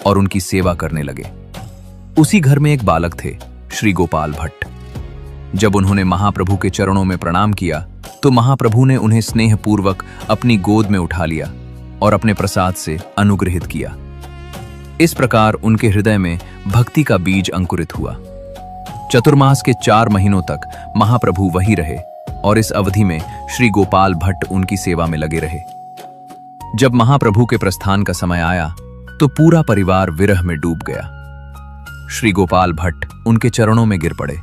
और उनकी सेवा करने लगे। उसी घर में एक बालक थे, श्री गोपाल भट्ट। जब उन्होंने महाप्रभु के चरणों में प्रणाम किया तो महाप्रभु ने उन्हें स्नेहपूर्वक अपनी गोद में उठा लिया और अपने प्रसाद से अनुग्रहित किया। इस प्रकार उनके हृदय में भक्ति का बीज अंकुरित हुआ। चतुर्मास के 4 महीनों तक महाप्रभु वहीं रहे और इस अवधि में श्री गोपाल भट्ट उनकी सेवा में लगे रहे। जब महाप्रभु के प्रस्थान का समय आया तो पूरा परिवार विरह में डूब गया। श्री गोपाल भट्ट उनके चरणों में गिर पड़े।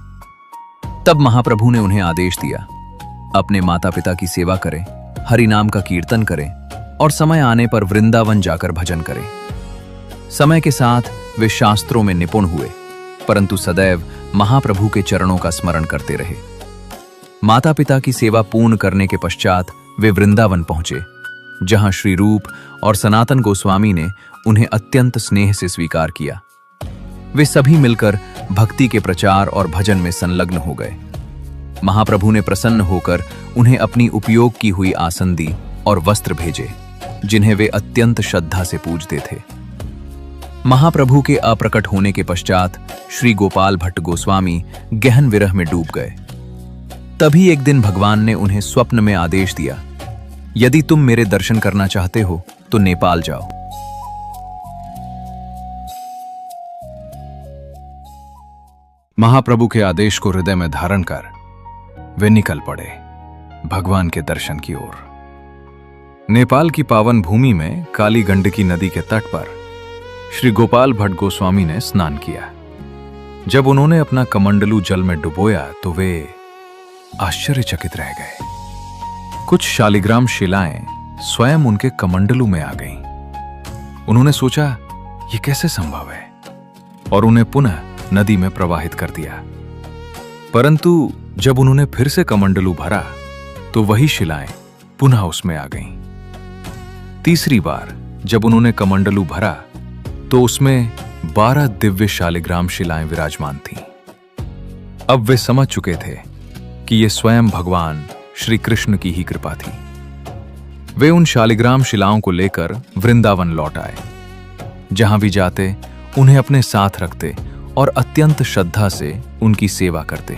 तब महाप्रभु ने उन्हें आदेश दिया, अपने माता पिता की सेवा करें, हरि नाम का कीर्तन करें और समय आने पर वृंदावन जाकर भजन करें। समय के साथ वे शास्त्रों में निपुण हुए, परंतु सदैव महाप्रभु के चरणों का स्मरण करते रहे। माता पिता की सेवा पूर्ण करने के पश्चात वे वृंदावन पहुंचे, जहां श्री रूप और सनातन गोस्वामी ने उन्हें अत्यंत स्नेह से स्वीकार किया। वे सभी मिलकर भक्ति के प्रचार और भजन में संलग्न हो गए। महाप्रभु ने प्रसन्न होकर उन्हें अपनी उपयोग की हुई आसन दी और वस्त्र भेजे, जिन्हें वे अत्यंत श्रद्धा से पूजते थे। महाप्रभु के अप्रकट होने के पश्चात श्री गोपाल भट्ट गोस्वामी गहन विरह में डूब गए। तभी एक दिन भगवान ने उन्हें स्वप्न में आदेश दिया, यदि तुम मेरे दर्शन करना चाहते हो तो नेपाल जाओ। महाप्रभु के आदेश को हृदय में धारण कर वे निकल पड़े भगवान के दर्शन की ओर। नेपाल की पावन भूमि में काली गंडकी नदी के तट पर श्री गोपाल भट्ट गोस्वामी ने स्नान किया। जब उन्होंने अपना कमंडलू जल में डुबोया तो वे आश्चर्यचकित रह गए। कुछ शालिग्राम शिलाएं स्वयं उनके कमंडलू में आ गईं। उन्होंने सोचा, ये कैसे संभव है, और उन्हें पुनः नदी में प्रवाहित कर दिया। परंतु जब उन्होंने फिर से कमंडलू भरा तो वही शिलाएं पुनः उसमें आ गईं। तीसरी बार जब उन्होंने कमंडलू भरा तो उसमें 12 दिव्य शालिग्राम शिलाएं विराजमान थीं। अब वे समझ चुके थे कि ये स्वयं भगवान श्री कृष्ण की ही कृपा थी। वे उन शालिग्राम शिलाओं को लेकर वृंदावन लौट आए। जहां भी जाते उन्हें अपने साथ रखते और अत्यंत श्रद्धा से उनकी सेवा करते।